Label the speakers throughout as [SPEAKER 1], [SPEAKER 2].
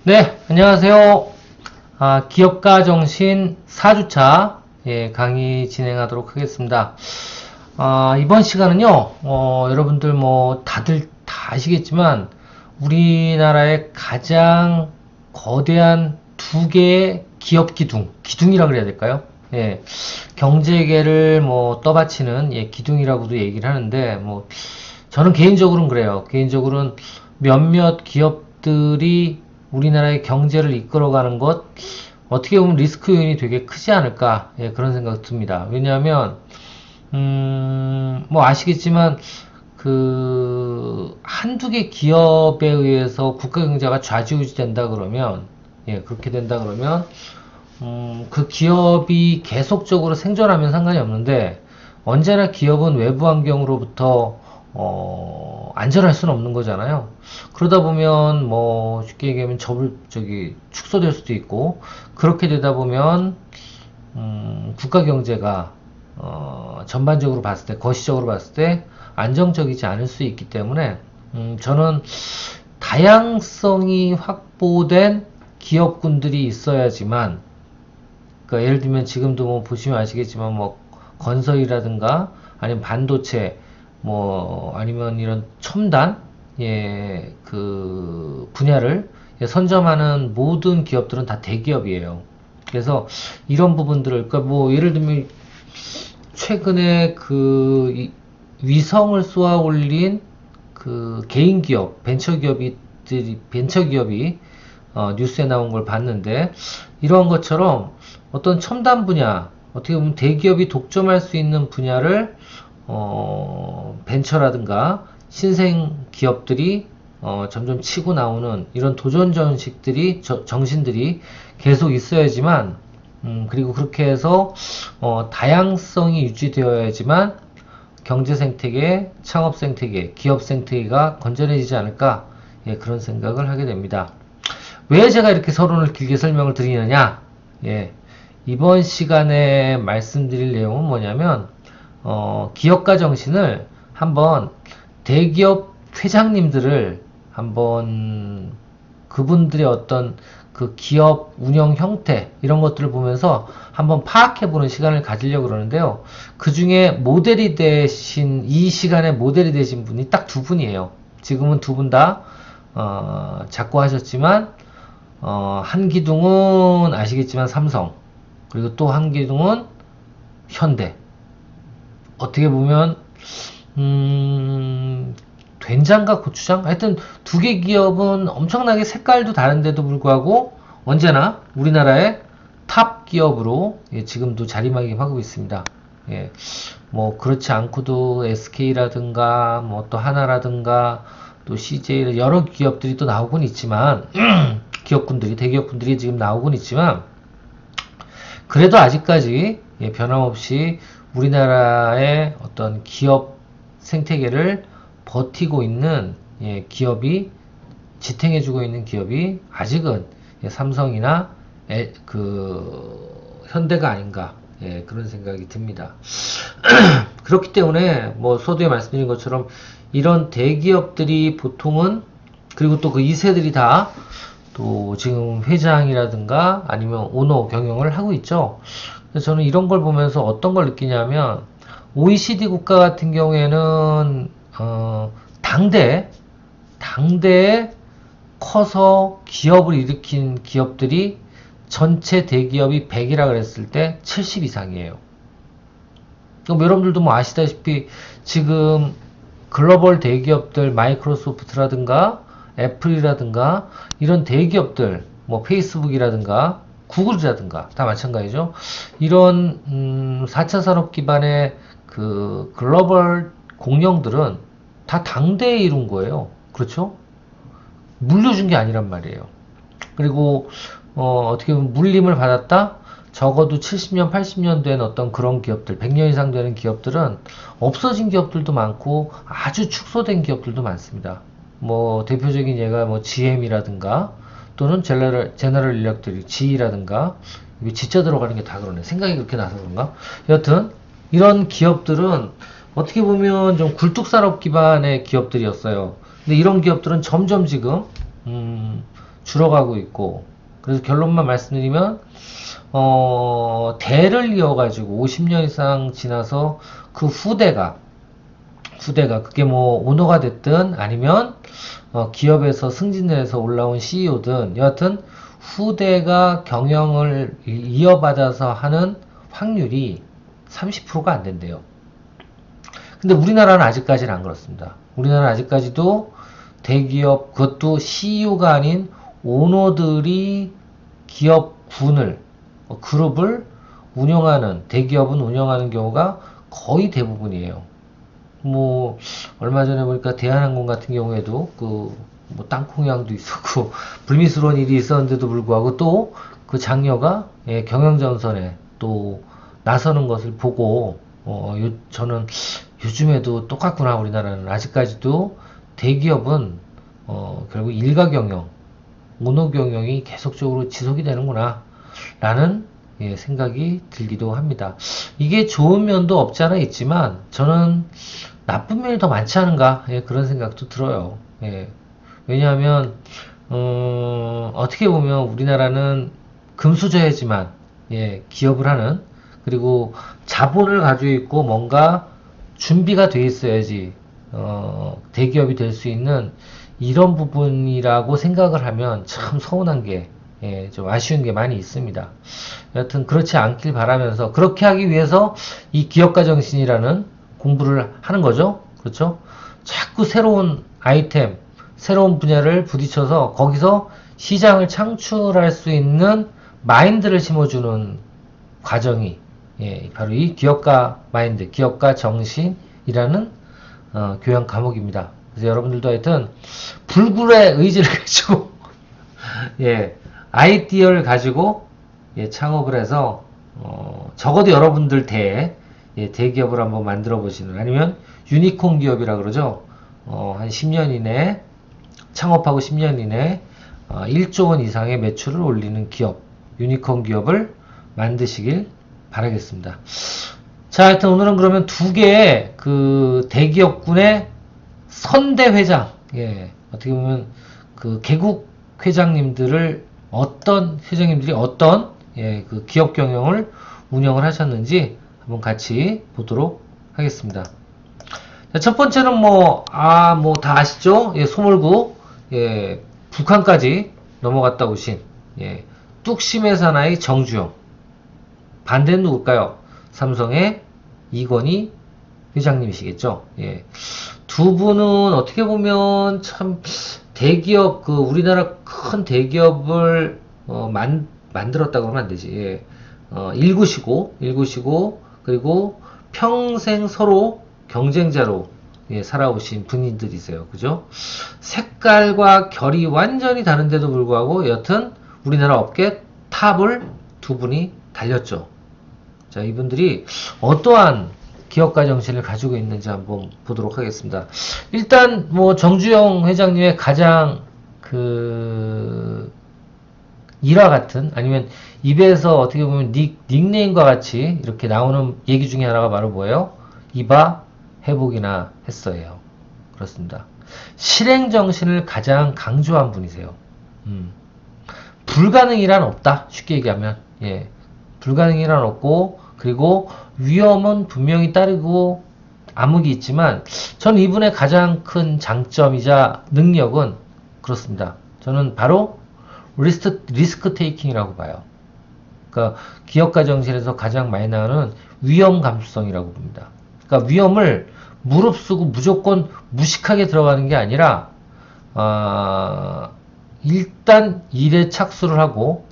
[SPEAKER 1] 네, 안녕하세요. 기업가 정신 4주차 강의 진행하도록 하겠습니다. 이번 시간은요, 여러분들 뭐 다들 다 아시겠지만 우리나라의 가장 거대한 두 개의 기업 기둥이라 그래야 될까요? 예, 경제계를 뭐 떠받치는 기둥이라고도 얘기를 하는데 뭐 저는 개인적으로는 그래요. 개인적으로는 몇몇 기업들이 우리나라의 경제를 이끌어가는 것 어떻게 보면 리스크 요인이 되게 크지 않을까 그런 생각 듭니다. 왜냐하면 뭐 아시겠지만 그 한두 개 기업에 의해서 국가 경제가 좌지우지 된다 그러면 그렇게 된다 그러면 그 기업이 계속적으로 생존하면 상관이 없는데 언제나 기업은 외부 환경으로부터 안전할 수는 없는 거잖아요. 그러다 보면 뭐 쉽게 얘기하면 축소될 수도 있고 그렇게 되다 보면 국가 경제가 전반적으로 봤을 때 거시적으로 봤을 때 안정적이지 않을 수 있기 때문에 저는 다양성이 확보된 기업군들이 있어야지만 그러니까 예를 들면 지금도 뭐 보시면 아시겠지만 뭐 건설이라든가 아니면 반도체 뭐 아니면 이런 첨단 그 분야를 선점하는 모든 기업들은 다 대기업이에요. 그래서 이런 부분들을 그러니까 뭐 예를 들면 최근에 그 위성을 쏘아 올린 그 개인 기업 벤처기업이 뉴스에 나온 걸 봤는데 이런 것처럼 어떤 첨단 분야 어떻게 보면 대기업이 독점할 수 있는 분야를 벤처라든가 신생 기업들이 점점 치고 나오는 이런 도전 정신들이 계속 있어야지만 그리고 그렇게 해서 다양성이 유지되어야지만 경제 생태계, 창업 생태계, 기업 생태계가 건전해지지 않을까 그런 생각을 하게 됩니다. 왜 제가 이렇게 서론을 길게 설명을 드리느냐? 이번 시간에 말씀드릴 내용은 뭐냐면 기업가 정신을 한번 대기업 회장님들을 한번 그분들의 어떤 그 기업 운영 형태 이런 것들을 보면서 한번 파악해보는 시간을 가지려고 그러는데요. 그 중에 이 시간에 모델이 되신 분이 딱 두 분이에요. 지금은 두 분 다 작고 하셨지만 한 기둥은 아시겠지만 삼성 그리고 또 한 기둥은 현대. 어떻게 보면 된장과 고추장? 하여튼 두 개 기업은 엄청나게 색깔도 다른데도 불구하고 언제나 우리나라의 탑 기업으로 지금도 자리매김하고 있습니다. 뭐 그렇지 않고도 SK라든가 뭐 또 하나라든가 또 CJ 여러 기업들이 또 나오곤 있지만 대기업군들이 지금 나오곤 있지만 그래도 아직까지 변함없이 우리나라의 어떤 기업 생태계를 버티고 있는 기업이 지탱해주고 있는 기업이 아직은 삼성이나 현대가 아닌가 그런 생각이 듭니다. 그렇기 때문에 뭐 서두에 말씀드린 것처럼 이런 대기업들이 보통은 그리고 또 그 2세들이 다 또 지금 회장이라든가 아니면 오너 경영을 하고 있죠. 그래서 저는 이런 걸 보면서 어떤 걸 느끼냐면 OECD 국가 같은 경우에는 당대에 커서 기업을 일으킨 기업들이 전체 대기업이 100이라 그랬을 때 70 이상이에요. 그럼 여러분들도 뭐 아시다시피 지금 글로벌 대기업들 마이크로소프트라든가 애플이라든가 이런 대기업들 뭐 페이스북이라든가 구글이라든가 다 마찬가지죠. 이런 4차 산업 기반의 그 글로벌 공룡들은 다 당대에 이룬 거예요. 그렇죠? 물려준 게 아니란 말이에요. 그리고 어떻게 보면 물림을 받았다? 적어도 70년, 80년 된 어떤 그런 기업들, 100년 이상 되는 기업들은 없어진 기업들도 많고 아주 축소된 기업들도 많습니다. 뭐 대표적인 예가 뭐 GM이라든가 또는 제너럴 인력들이 GE라든가 이게 G자 들어가는 게 다 그러네. 생각이 그렇게 나서 그런가? 여튼 이런 기업들은 어떻게 보면 좀 굴뚝산업 기반의 기업들이었어요. 근데 이런 기업들은 점점 지금 줄어가고 있고, 그래서 결론만 말씀드리면 대를 이어가지고 50년 이상 지나서 그 후대가 그게 뭐 오너가 됐든 아니면 기업에서 승진해서 올라온 CEO든 여하튼 후대가 경영을 이어받아서 하는 확률이 30%가 안 된대요. 근데 우리나라는 아직까지는 안 그렇습니다. 우리나라는 아직까지도 대기업, 그것도 CEO가 아닌 오너들이 기업군을, 그룹을 운영하는, 대기업은 운영하는 경우가 거의 대부분이에요. 뭐, 얼마 전에 보니까 대한항공 같은 경우에도 뭐 땅콩향도 있었고, 불미스러운 일이 있었는데도 불구하고 또 그 장녀가 경영전선에 또 나서는 것을 보고, 저는 요즘에도 똑같구나, 우리나라는. 아직까지도 대기업은, 결국 일가 경영, 오너 경영이 계속적으로 지속이 되는구나, 라는 생각이 들기도 합니다. 이게 좋은 면도 없지 않아 있지만, 저는 나쁜 면이 더 많지 않은가, 그런 생각도 들어요. 왜냐하면, 어떻게 보면 우리나라는 금수저야지만, 기업을 하는, 그리고 자본을 가지고 있고 뭔가 준비가 돼 있어야지 대기업이 될 수 있는 이런 부분이라고 생각을 하면 참 서운한 게, 좀 아쉬운 게 많이 있습니다. 여하튼 그렇지 않길 바라면서, 그렇게 하기 위해서 이 기업가 정신이라는 공부를 하는 거죠. 그렇죠? 자꾸 새로운 아이템, 새로운 분야를 부딪혀서 거기서 시장을 창출할 수 있는 마인드를 심어주는 과정이, 바로 이 기업가 마인드, 기업가 정신이라는 교양 과목입니다. 그래서 여러분들도 하여튼 불굴의 의지를 가지고 아이디어를 가지고 창업을 해서 적어도 여러분들 대기업을 한번 만들어 보시는, 아니면 유니콘 기업이라 그러죠. 한 10년 이내 창업하고 10년 이내 1조 원 이상의 매출을 올리는 기업, 유니콘 기업을 만드시길 바라겠습니다. 자, 하여튼 오늘은 그러면 두 개의 그 대기업군의 선대 회장, 어떻게 보면 그 개국 회장님들이 어떤 그 기업 경영을 운영을 하셨는지 한번 같이 보도록 하겠습니다. 자, 첫 번째는 뭐 다 아시죠? 소몰구, 북한까지 넘어갔다 오신, 뚝심의 사나이 정주영. 반대는 누굴까요? 삼성의 이건희 회장님이시겠죠. 두 분은 어떻게 보면 참 대기업, 우리나라 큰 대기업을 만들었다고 하면 안 되지. 일구시고 그리고 평생 서로 경쟁자로 살아오신 분들이세요. 그죠? 색깔과 결이 완전히 다른데도 불구하고 여튼 우리나라 업계 탑을 두 분이 달렸죠. 자, 이분들이 어떠한 기업가 정신을 가지고 있는지 한번 보도록 하겠습니다. 일단 뭐 정주영 회장님의 가장 일화 같은, 아니면 입에서 어떻게 보면 닉네임과 같이 이렇게 나오는 얘기 중에 하나가 바로 뭐예요? 이봐 회복이나 했어요. 그렇습니다. 실행 정신을 가장 강조한 분이세요. 불가능이란 없다. 쉽게 얘기하면, 불가능이란 없고, 그리고 위험은 분명히 따르고 암흑이 있지만, 저는 이분의 가장 큰 장점이자 능력은 그렇습니다. 저는 바로 리스크 테이킹이라고 봐요. 그러니까 기업가 정신에서 가장 많이 나오는 위험 감수성이라고 봅니다. 그러니까 위험을 무릅쓰고 무조건 무식하게 들어가는 게 아니라, 일단 일에 착수를 하고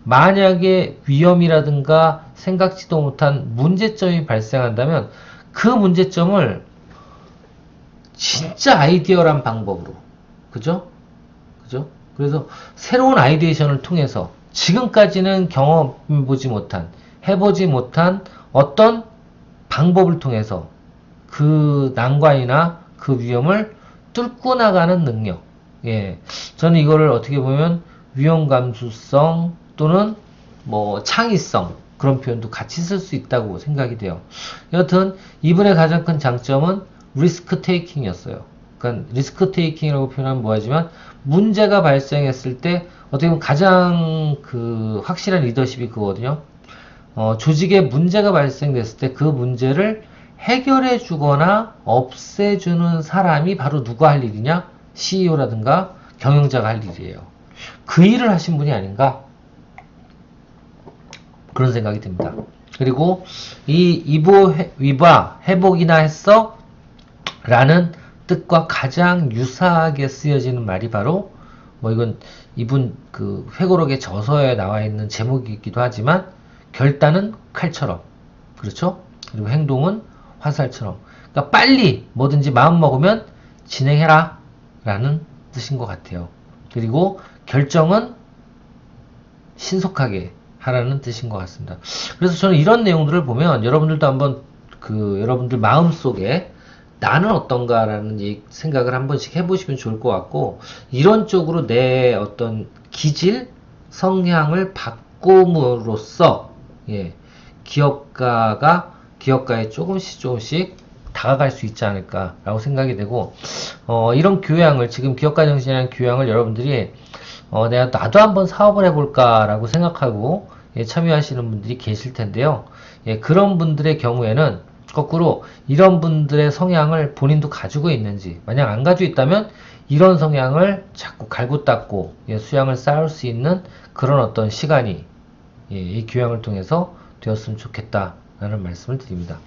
[SPEAKER 1] 만약에 위험이라든가 생각지도 못한 문제점이 발생한다면 그 문제점을 진짜 아이디어란 방법으로, 그죠? 그래서 새로운 아이디에이션을 통해서 지금까지는 해보지 못한 어떤 방법을 통해서 그 난관이나 그 위험을 뚫고 나가는 능력. 저는 이거를 어떻게 보면 위험 감수성 또는 뭐 창의성, 그런 표현도 같이 쓸 수 있다고 생각이 돼요. 여튼 이분의 가장 큰 장점은 리스크 테이킹이었어요. 그러니까 리스크 테이킹이라고 표현하면 뭐하지만 문제가 발생했을 때 어떻게 보면 가장 그 확실한 리더십이 그거거든요. 조직에 문제가 발생됐을 때 그 문제를 해결해 주거나 없애주는 사람이 바로 누가 할 일이냐? CEO라든가 경영자가 할 일이에요. 그 일을 하신 분이 아닌가? 그런 생각이 듭니다. 그리고 이 위바 회복이나 했어? 라는 뜻과 가장 유사하게 쓰여지는 말이 바로 뭐 이건 이분 그 회고록의 저서에 나와 있는 제목이기도 하지만 결단은 칼처럼 그렇죠? 그리고 행동은 화살처럼 그러니까 빨리 뭐든지 마음 먹으면 진행해라 라는 뜻인 것 같아요. 그리고 결정은 신속하게 하라는 뜻인 것 같습니다. 그래서 저는 이런 내용들을 보면 여러분들도 한번 그 여러분들 마음속에 나는 어떤가라는 생각을 한 번씩 해보시면 좋을 것 같고 이런 쪽으로 내 어떤 기질, 성향을 바꿈으로써 기업가에 조금씩 다가갈 수 있지 않을까라고 생각이 되고 이런 교양을 지금 기업가 정신이라는 교양을 여러분들이 나도 한번 사업을 해볼까라고 생각하고 참여하시는 분들이 계실 텐데요. 그런 분들의 경우에는 거꾸로 이런 분들의 성향을 본인도 가지고 있는지 만약 안 가지고 있다면 이런 성향을 자꾸 갈고 닦고 수양을 쌓을 수 있는 그런 어떤 시간이 이 교양을 통해서 되었으면 좋겠다라는 말씀을 드립니다.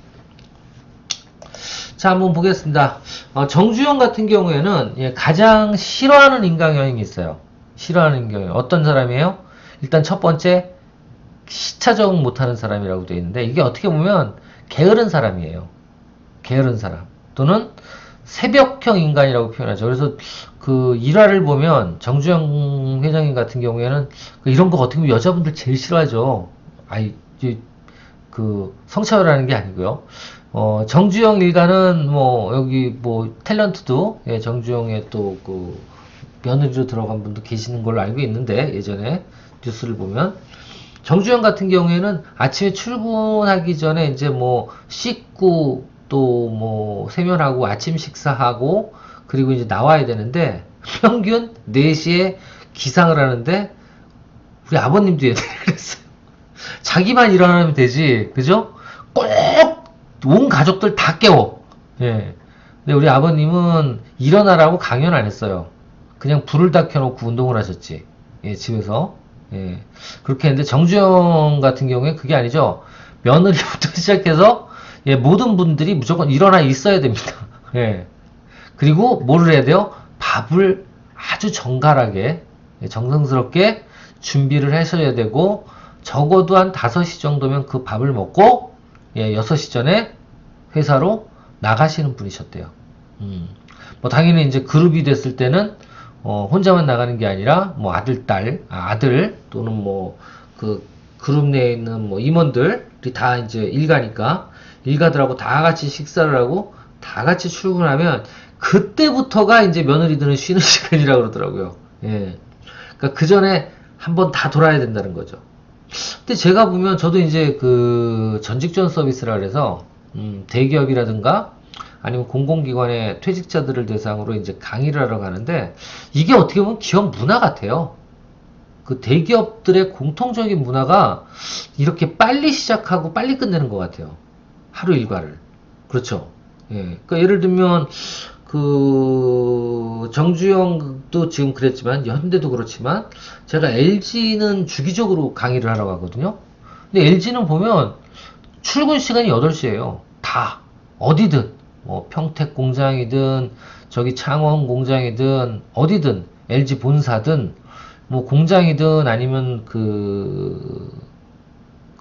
[SPEAKER 1] 자, 한번 보겠습니다. 정주영 같은 경우에는 가장 싫어하는 인간형이 있어요. 싫어하는 인간형. 어떤 사람이에요? 일단 첫 번째, 시차 적응 못하는 사람이라고 되어 있는데 이게 어떻게 보면 게으른 사람이에요. 게으른 사람. 또는 새벽형 인간이라고 표현하죠. 그래서 그 일화를 보면 정주영 회장님 같은 경우에는 이런 거 어떻게 보면 여자분들 제일 싫어하죠. 성차별하는 게 아니고요. 정주영 일가는 여기 탤런트도 정주영의 또 그 며느리로 들어간 분도 계시는 걸로 알고 있는데 예전에 뉴스를 보면 정주영 같은 경우에는 아침에 출근하기 전에 이제 씻고 또 세면하고 아침 식사하고 그리고 이제 나와야 되는데 평균 4시에 기상을 하는데 우리 아버님도 예전에 그랬어요. 자기만 일어나면 되지, 그죠? 꼭 온 가족들 다 깨워. 근데 우리 아버님은 일어나라고 강연 안 했어요. 그냥 불을 다 켜놓고 운동을 하셨지. 집에서. 그렇게 했는데 정주영 같은 경우에 그게 아니죠. 며느리부터 시작해서 모든 분들이 무조건 일어나 있어야 됩니다. 그리고 뭐를 해야 돼요? 밥을 아주 정갈하게 정성스럽게 준비를 하셔야 되고 적어도 한 5시 정도면 그 밥을 먹고 6시 전에 회사로 나가시는 분이셨대요. 당연히 이제 그룹이 됐을 때는 혼자만 나가는 게 아니라 아들 또는 그 그룹 내에 있는 임원들이 다 이제 일가들하고 다 같이 식사를 하고 다 같이 출근하면 그때부터가 이제 며느리들은 쉬는 시간이라고 그러더라고요. 그러니까 그 전에 한번 다 돌아야 된다는 거죠. 근데 제가 보면 저도 이제 그 전직전 서비스라 그래서 대기업이라든가 아니면 공공기관의 퇴직자들을 대상으로 이제 강의를 하러 가는데 이게 어떻게 보면 기업 문화 같아요. 그 대기업들의 공통적인 문화가 이렇게 빨리 시작하고 빨리 끝내는 것 같아요. 하루 일과를. 그렇죠. 그러니까 예를 들면 그 정주영도 지금 그랬지만 현대도 그렇지만 제가 LG는 주기적으로 강의를 하러 가거든요. 근데 LG는 보면 출근 시간이 8시예요. 다 어디든 평택 공장이든 저기 창원 공장이든 어디든 LG 본사든 공장이든 아니면 그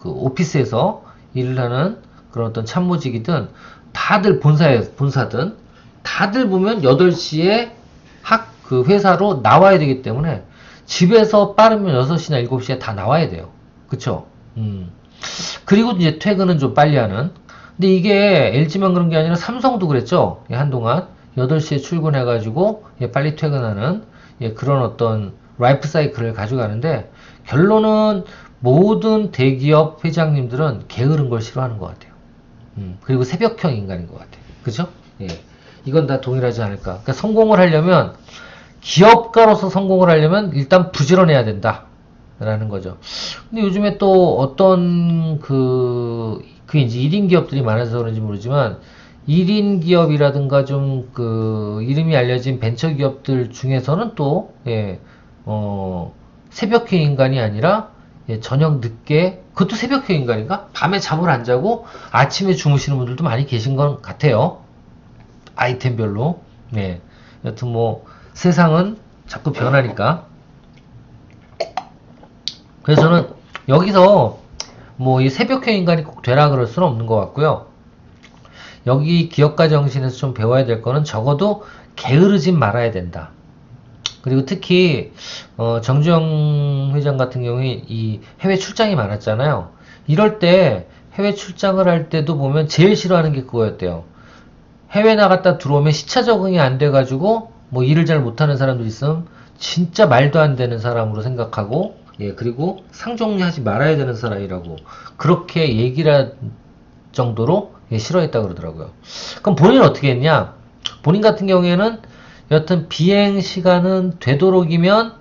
[SPEAKER 1] 오피스에서 일을 하는 그런 어떤 참모직이든 다들 본사든 다들 보면 8시에 그 회사로 나와야 되기 때문에 집에서 빠르면 6시나 7시에 다 나와야 돼요. 그쵸? 그리고 이제 퇴근은 좀 빨리 하는. 근데 이게 LG만 그런 게 아니라 삼성도 그랬죠. 한동안 8시에 출근해가지고 빨리 퇴근하는 그런 어떤 라이프 사이클을 가져가는데 결론은 모든 대기업 회장님들은 게으른 걸 싫어하는 것 같아요. 그리고 새벽형 인간인 것 같아요. 그죠? 이건 다 동일하지 않을까. 그러니까 성공을 하려면, 기업가로서 성공을 하려면 일단 부지런해야 된다. 라는 거죠. 근데 요즘에 또 어떤 이제 1인 기업들이 많아서 그런지 모르지만, 1인 기업이라든가 좀 이름이 알려진 벤처 기업들 중에서는 또, 새벽형 인간이 아니라, 저녁 늦게, 그것도 새벽형 인간인가? 밤에 잠을 안 자고 아침에 주무시는 분들도 많이 계신 것 같아요. 아이템별로. 네. 여튼 뭐, 세상은 자꾸 변하니까. 그래서 저는 여기서 뭐 이 새벽형 인간이 꼭 되라 그럴 수는 없는 것 같고요. 여기 기업가 정신에서 좀 배워야 될 거는 적어도 게으르진 말아야 된다. 그리고 특히 정주영 회장 같은 경우에 이 해외 출장이 많았잖아요. 이럴 때 해외 출장을 할 때도 보면 제일 싫어하는 게 그거였대요. 해외 나갔다 들어오면 시차 적응이 안 돼가지고 뭐 일을 잘 못하는 사람도 있으면 진짜 말도 안 되는 사람으로 생각하고, 그리고 상종하지 말아야 되는 사람이라고 그렇게 얘기를 할 정도로 싫어했다 그러더라고요. 그럼 본인은 어떻게 했냐? 본인 같은 경우에는 여튼 비행 시간은 되도록이면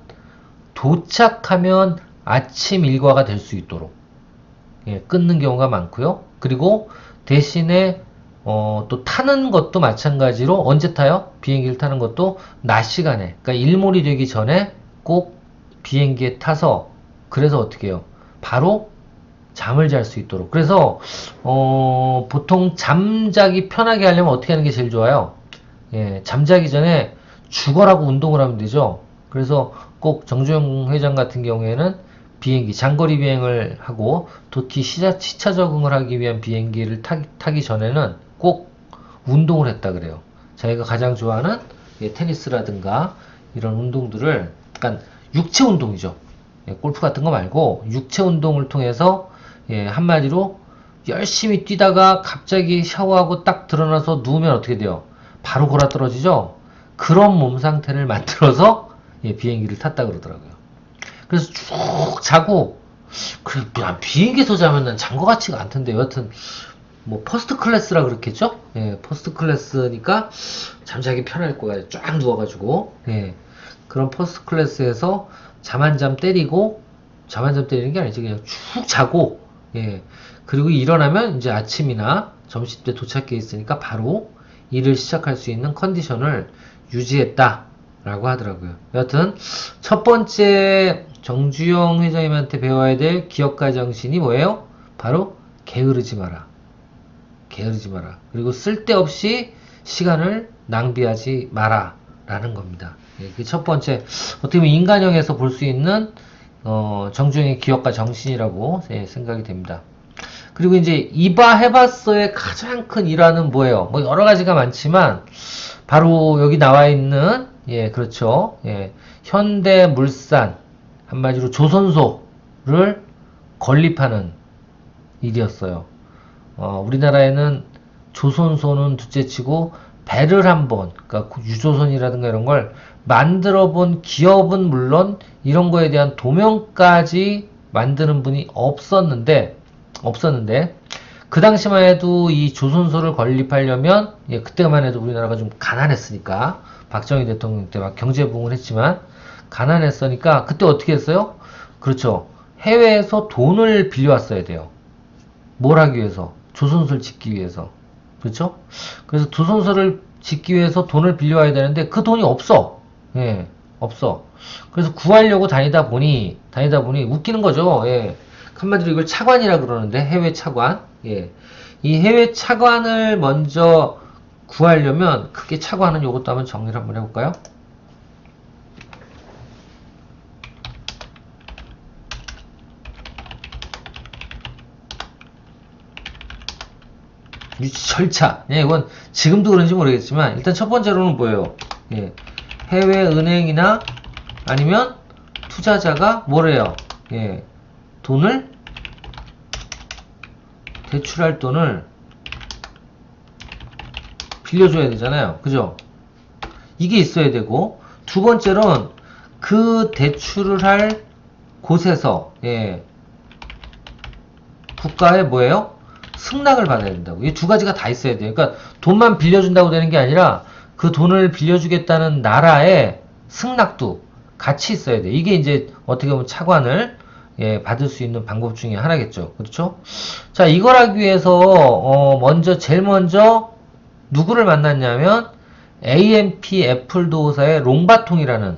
[SPEAKER 1] 도착하면 아침 일과가 될 수 있도록 끊는 경우가 많고요. 그리고 대신에 또 타는 것도 마찬가지로 언제 타요? 비행기를 타는 것도 낮 시간에, 그러니까 일몰이 되기 전에 꼭 비행기에 타서, 그래서 어떻게 해요? 바로 잠을 잘 수 있도록. 그래서 보통 잠자기 편하게 하려면 어떻게 하는 게 제일 좋아요? 잠자기 전에 죽어라고 운동을 하면 되죠. 그래서 꼭 정주영 회장 같은 경우에는 비행기, 장거리 비행을 하고 도티 시차 적응을 하기 위한 비행기를 타기 전에는 꼭 운동을 했다 그래요. 자기가 가장 좋아하는 테니스라든가 이런 운동들을, 약간 육체 운동이죠. 골프 같은 거 말고 육체 운동을 통해서, 한마디로 열심히 뛰다가 갑자기 샤워하고 딱 드러나서 누우면 어떻게 돼요? 바로 골아 떨어지죠? 그런 몸 상태를 만들어서 비행기를 탔다 그러더라고요. 그래서 쭉 자고, 그래, 비행기에서 자면 난 잔 것 같지가 않던데, 여하튼 뭐 퍼스트 클래스라 그렇겠죠? 퍼스트 클래스니까 잠자기 편할 거야. 쫙 누워가지고, 그런 퍼스트 클래스에서 잠 한 잠 때리고, 잠 한 잠 때리는 게 아니지, 그냥 쭉 자고, 그리고 일어나면 이제 아침이나 점심 때 도착해 있으니까 바로 일을 시작할 수 있는 컨디션을 유지했다 라고 하더라고요. 여하튼 첫 번째 정주영 회장님한테 배워야 될 기업가 정신이 뭐예요? 바로 게으르지 마라. 게으르지 마라. 그리고 쓸데없이 시간을 낭비하지 마라 라는 겁니다. 그 첫 번째, 어떻게 보면 인간형에서 볼 수 있는 정주영의 기업가 정신이라고 생각이 됩니다. 그리고 이제 이봐 해봤어의 가장 큰 일화는 뭐예요? 뭐 여러 가지가 많지만 바로 여기 나와 있는, 그렇죠. 현대물산, 한마디로 조선소를 건립하는 일이었어요. 우리나라에는 조선소는 둘째치고 배를 한번, 그러니까 유조선이라든가 이런 걸 만들어 본 기업은 물론 이런 거에 대한 도면까지 만드는 분이 없었는데 그 당시만 해도 이 조선소를 건립하려면, 그때만 해도 우리나라가 좀 가난했으니까, 박정희 대통령 때 막 경제 부흥을 했지만 가난했으니까 그때 어떻게 했어요? 그렇죠. 해외에서 돈을 빌려왔어야 돼요. 뭘 하기 위해서? 조선소를 짓기 위해서. 그렇죠? 그래서 조선소를 짓기 위해서 돈을 빌려와야 되는데 그 돈이 없어. 없어. 그래서 구하려고 다니다 보니 웃기는 거죠. 한마디로 이걸 차관이라 그러는데, 해외 차관. 이 해외 차관을 먼저 구하려면, 그게 차관은 요것도 한번 정리를 한번 해볼까요? 유치 절차. 이건 지금도 그런지 모르겠지만, 일단 첫 번째로는 뭐예요? 해외 은행이나 아니면 투자자가 뭐래요? 대출할 돈을 빌려줘야 되잖아요. 그죠? 이게 있어야 되고, 두 번째로는 그 대출을 할 곳에서, 국가에 뭐예요? 승낙을 받아야 된다고. 이 두 가지가 다 있어야 돼요. 그러니까 돈만 빌려준다고 되는 게 아니라 그 돈을 빌려주겠다는 나라의 승낙도 같이 있어야 돼. 이게 이제 어떻게 보면 차관을 받을 수 있는 방법 중에 하나겠죠. 그렇죠? 자, 이걸 하기 위해서 제일 먼저 누구를 만났냐면 AMP 애플도사의 롱바통이라는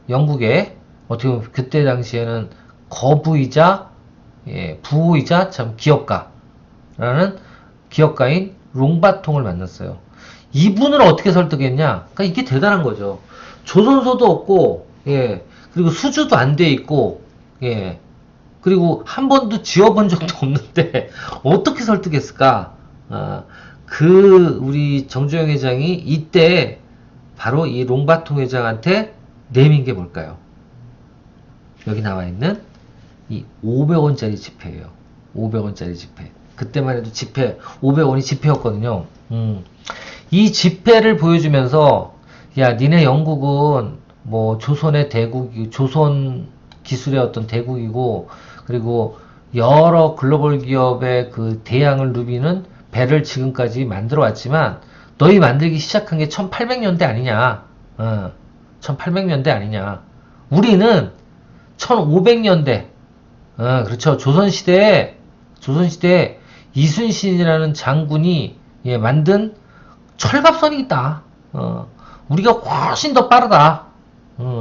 [SPEAKER 1] 영국의 어떻게 보면 그때 당시에는 거부이자 부호이자 참 기업가라는 기업가인 롱바통을 만났어요. 이분을 어떻게 설득했냐? 그러니까 이게 대단한 거죠. 조선소도 없고, 그리고 수주도 안 돼 있고, 그리고 한 번도 지어본 적도 없는데, 어떻게 설득했을까? 우리 정주영 회장이 이때 바로 이 롱바통 회장한테 내민 게 뭘까요? 여기 나와 있는 이 500원짜리 지폐예요. 500원짜리 지폐. 그때만 해도 지폐, 500원이 지폐였거든요. 이 지폐를 보여주면서, 야, 니네 영국은 뭐 조선의 조선 기술의 어떤 대국이고, 그리고 여러 글로벌 기업의 그 대양을 누비는 배를 지금까지 만들어 왔지만, 너희 만들기 시작한 게 1800년대 아니냐. 1800년대 아니냐. 우리는 1500년대, 그렇죠. 조선시대에 이순신이라는 장군이 만든 철갑선이 있다. 우리가 훨씬 더 빠르다.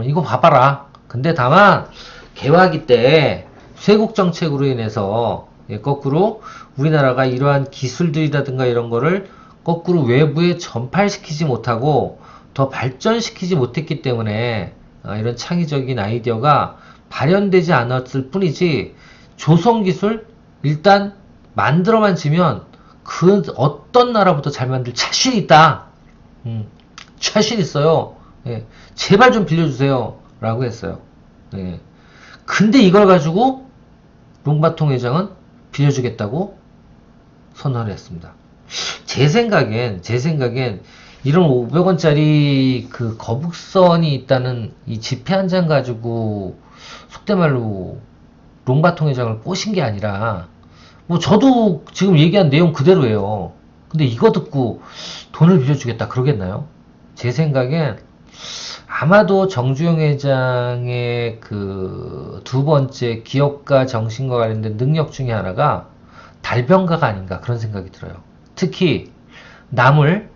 [SPEAKER 1] 이거 봐봐라. 근데 다만 개화기 때 쇄국 정책으로 인해서 거꾸로 우리나라가 이러한 기술들이라든가 이런 거를 거꾸로 외부에 전파시키지 못하고 더 발전시키지 못했기 때문에 이런 창의적인 아이디어가 발현되지 않았을 뿐이지, 조선 기술 일단 만들어만 지면 그 어떤 나라보다 잘 만들 자신 있다. 자신 있어요. 제발 좀 빌려주세요. 라고 했어요. 근데 이걸 가지고 롱바통 회장은 빌려주겠다고 선언을 했습니다. 제 생각엔 이런 500원짜리 그 거북선이 있다는 이 지폐 한 장 가지고 속된 말로 롱바통 회장을 꼬신 게 아니라, 뭐 저도 지금 얘기한 내용 그대로예요. 근데 이거 듣고 돈을 빌려주겠다 그러겠나요? 제 생각엔 아마도 정주영 회장의 그 두 번째 기업가 정신과 관련된 능력 중에 하나가 달변가가 아닌가 그런 생각이 들어요. 특히 남을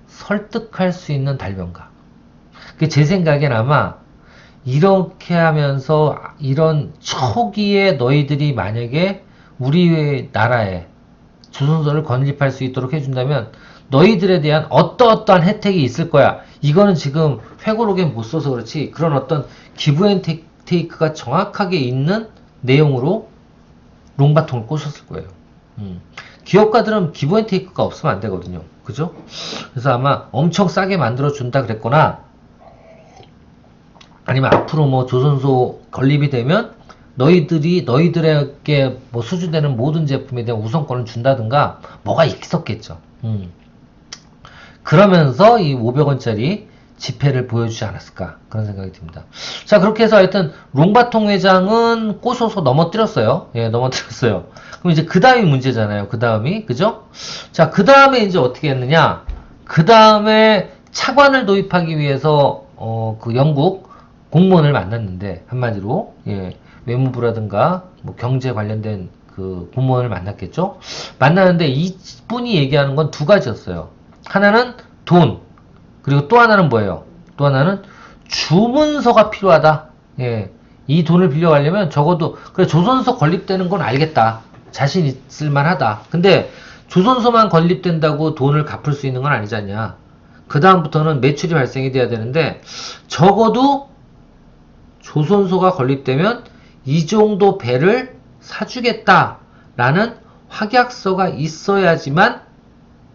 [SPEAKER 1] 설득할 수 있는 달변가. 제 생각엔 아마 이렇게 하면서 이런 초기에 너희들이 만약에 우리 나라에 조선소를 건립할 수 있도록 해준다면 너희들에 대한 어떠어떠한 혜택이 있을 거야. 이거는 지금 회고록에 못 써서 그렇지, 그런 어떤 기브앤테이크가 정확하게 있는 내용으로 롱바통을 꼬셨을 거예요. 기업가들은 기브앤테이크가 없으면 안 되거든요. 그죠? 그래서 아마 엄청 싸게 만들어준다 그랬거나, 아니면 앞으로 뭐 조선소 건립이 되면 너희들에게 뭐 수주되는 모든 제품에 대한 우선권을 준다든가 뭐가 있었겠죠. 그러면서 이 500원짜리 지폐를 보여주지 않았을까 그런 생각이 듭니다. 자, 그렇게 해서 하여튼 롱바통 회장은 꼬셔서 넘어뜨렸어요. 넘어뜨렸어요. 그럼 이제 그 다음이 문제잖아요. 그 다음이, 그죠? 자, 그 다음에 이제 어떻게 했느냐? 그 다음에 차관을 도입하기 위해서 그 영국 공무원을 만났는데, 한마디로 외무부라든가 뭐 경제 관련된 그 공무원을 만났겠죠. 만나는데 이분이 얘기하는 건 두 가지였어요. 하나는 돈, 그리고 또 하나는 뭐예요? 또 하나는 주문서가 필요하다. 이 돈을 빌려가려면 적어도, 그래, 조선소 건립되는 건 알겠다. 자신 있을 만하다. 근데 조선소만 건립된다고 돈을 갚을 수 있는 건 아니지 않냐. 그 다음부터는 매출이 발생이 돼야 되는데, 적어도 조선소가 건립되면 이 정도 배를 사주겠다라는 확약서가 있어야지만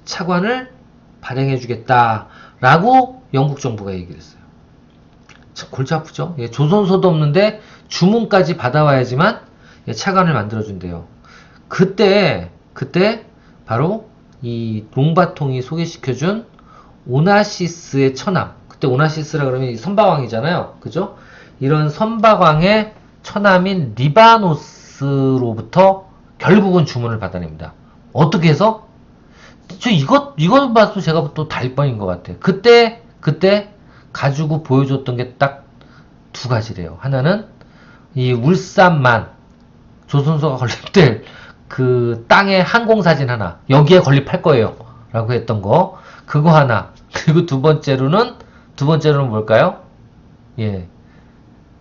[SPEAKER 1] 차관을 발행해주겠다라고 영국 정부가 얘기를 했어요. 참 골치 아프죠? 조선소도 없는데 주문까지 받아와야지만 차관을 만들어준대요. 그때 바로 이 롱바통이 소개시켜준 오나시스의 처남, 그때 오나시스라 그러면 선박왕이잖아요. 그죠? 이런 선박왕의 처남인 리바노스로부터 결국은 주문을 받아냅니다. 어떻게 해서? 이거 봐도 제가 또 달뻔인 것 같아. 그때 가지고 보여줬던 게 딱 두 가지래요. 하나는 이 울산만 조선소가 건립될 그 땅의 항공사진 하나, 여기에 건립할 거예요. 라고 했던 거. 그거 하나. 그리고 두 번째로는 뭘까요? 예.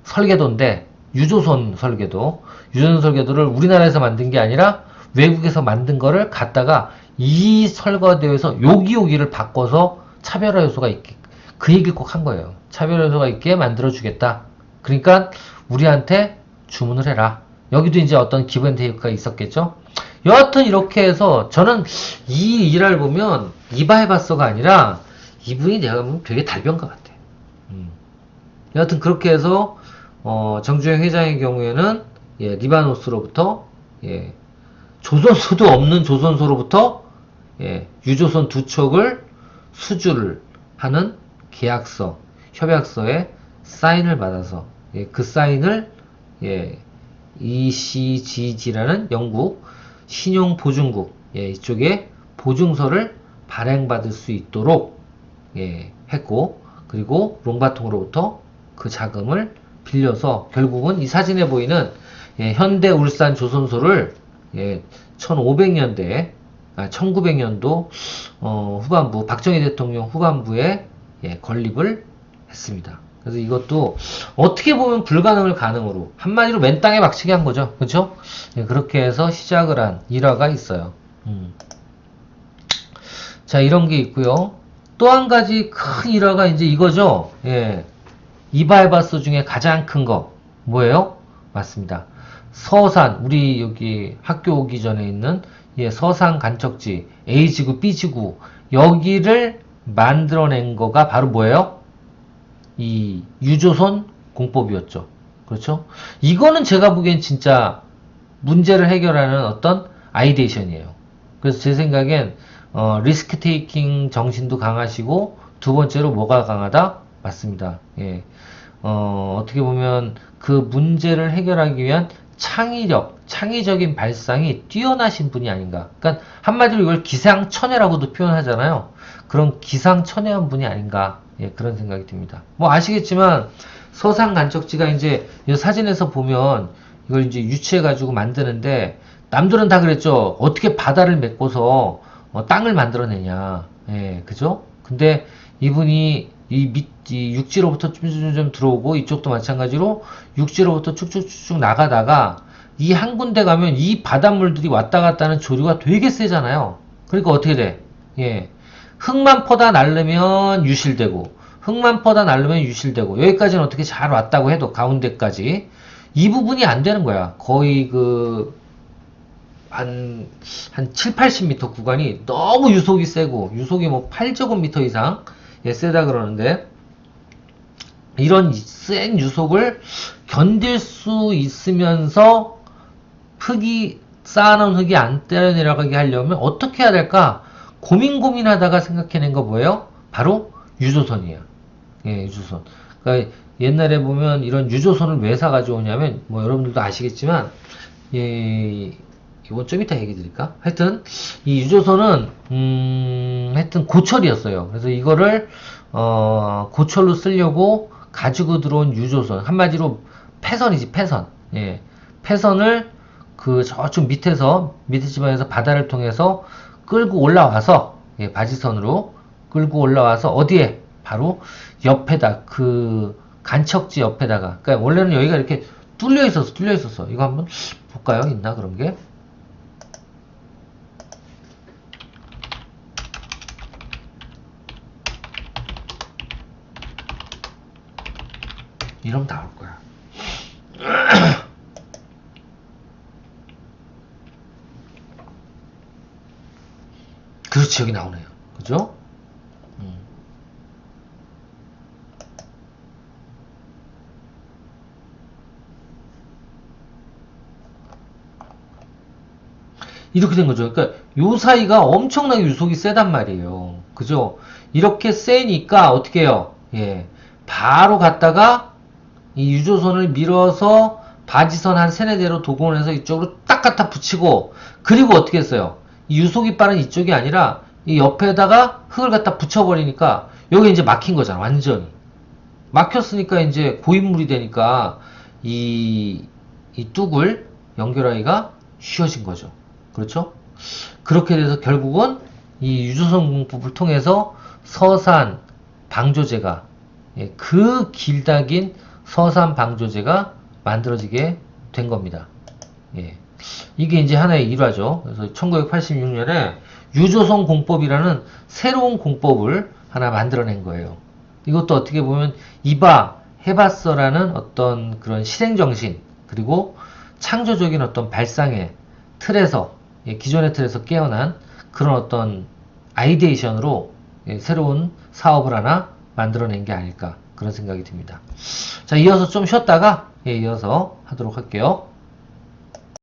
[SPEAKER 1] 설계도인데, 유조선 설계도. 유조선 설계도를 우리나라에서 만든 게 아니라 외국에서 만든 거를 갖다가 이 설계도에서 여기를 바꿔서 차별화 요소가 있게, 그 얘기를 꼭 한 거예요. 차별화 요소가 있게 만들어주겠다. 그러니까 우리한테 주문을 해라. 여기도 이제 어떤 기브앤테이크가 있었겠죠. 여하튼 이렇게 해서 저는 이 일화를 보면 이바해봤어가 아니라 이분이 내가 보면 되게 달변가 같아. 여하튼 그렇게 해서 정주행 회장의 경우에는 예, 리바노스로부터 예, 조선소도 없는 조선소로부터 예, 유조선 두 척을 수주를 하는 계약서, 협약서에 사인을 받아서 예, 그 사인을 예, ECGG라는 영국 신용보증국 예, 이쪽에 보증서를 발행받을 수 있도록 예, 했고, 그리고 롱바통으로부터 그 자금을 빌려서 결국은 이 사진에 보이는 예, 현대 울산 조선소를 예, 1500년대 1900년도 후반부 박정희 대통령 후반부에 예, 건립을 했습니다. 그래서 이것도 어떻게 보면 불가능을 가능으로 한마디로 맨 땅에 박치기 한 거죠. 그렇죠? 예, 그렇게 해서 시작을 한 일화가 있어요. 자, 이런 게 있고요. 또 한 가지 큰 일화가 이제 이거죠. 예. 이바에바스 중에 가장 큰 거 뭐예요? 맞습니다. 서산, 우리 여기 학교 오기 전에 있는 예, 서산 간척지 A지구, B지구 여기를 만들어낸 거가 바로 뭐예요? 이 유조선 공법이었죠. 그렇죠? 이거는 제가 보기엔 진짜 문제를 해결하는 어떤 아이데이션이에요. 그래서 제 생각엔 리스크 테이킹 정신도 강하시고 두 번째로 뭐가 강하다? 맞습니다. 예. 어떻게 보면 그 문제를 해결하기 위한 창의적인 발상이 뛰어나신 분이 아닌가. 그러니까 한마디로 이걸 기상천외라고도 표현하잖아요. 그런 기상천외한 분이 아닌가. 예, 그런 생각이 듭니다. 뭐 아시겠지만 서산 간척지가 이제 이 사진에서 보면 이걸 이제 유치해가지고 만드는데 남들은 다 그랬죠. 어떻게 바다를 메꿔서 땅을 만들어내냐. 예, 그죠? 근데 이분이 이 육지로부터 좀 들어오고 이쪽도 마찬가지로 육지로부터 쭉쭉쭉 나가다가 이 한 군데 가면 이 바닷물들이 왔다 갔다 하는 조류가 되게 세잖아요. 그러니까 어떻게 돼? 예. 흙만 퍼다 날르면 유실되고 흙만 퍼다 날르면 유실되고 여기까지는 어떻게 잘 왔다고 해도 가운데까지 이 부분이 안 되는 거야. 거의 한 7, 80m 구간이 너무 유속이 세고 유속이 뭐 8제곱미터 이상 예, 세다 그러는데 이런 센 유속을 견딜 수 있으면서 쌓아놓은 흙이 안 때려내려가게 하려면 어떻게 해야 될까 고민하다가 생각해낸 거 뭐예요? 바로 유조선이에요. 예, 유조선. 그러니까 옛날에 보면 이런 유조선을 왜 사가지고 오냐면 뭐 여러분들도 아시겠지만 예, 이건 좀 이따 얘기 드릴까? 하여튼 이 유조선은 하여튼 고철이었어요. 그래서 이거를 고철로 쓰려고 가지고 들어온 유조선, 한마디로 패선이지, 패선. 예. 패선을 그 저쪽 밑에 지방에서 바다를 통해서 끌고 올라와서 예, 바지선으로 끌고 올라와서 어디에? 바로 옆에다 그 간척지 옆에다가. 그러니까 원래는 여기가 이렇게 뚫려 있었어. 이거 한번 볼까요? 있나 그런 게? 이러면 나올 거야. 그렇지, 여기 나오네요. 그죠? 이렇게 된 거죠. 그러니까 요 사이가 엄청나게 유속이 세단 말이에요. 그죠? 이렇게 세니까 어떻게 해요? 예. 바로 갔다가 이 유조선을 밀어서 바지선 한 세네 대로 도공을 해서 이쪽으로 딱 갖다 붙이고 그리고 어떻게 했어요? 이 유속이 빠른 이쪽이 아니라 이 옆에다가 흙을 갖다 붙여버리니까 여기 이제 막힌 거잖아. 완전히. 막혔으니까 이제 고인물이 되니까 이 뚝을 연결하기가 쉬워진 거죠. 그렇죠? 그렇게 돼서 결국은 이 유조선 공법을 통해서 서산 방조제가 그 길다 긴 서산 방조제가 만들어지게 된 겁니다. 예. 이게 이제 하나의 일화죠. 그래서 1986년에 유조선 공법이라는 새로운 공법을 하나 만들어낸 거예요. 이것도 어떻게 보면 이봐 해봤어라는 어떤 그런 실행정신 그리고 창조적인 어떤 발상의 틀에서 기존의 틀에서 깨어난 그런 어떤 아이데이션으로 새로운 사업을 하나 만들어낸 게 아닐까 그런 생각이 듭니다. 자, 이어서 좀 쉬었다가 이어서 하도록 할게요.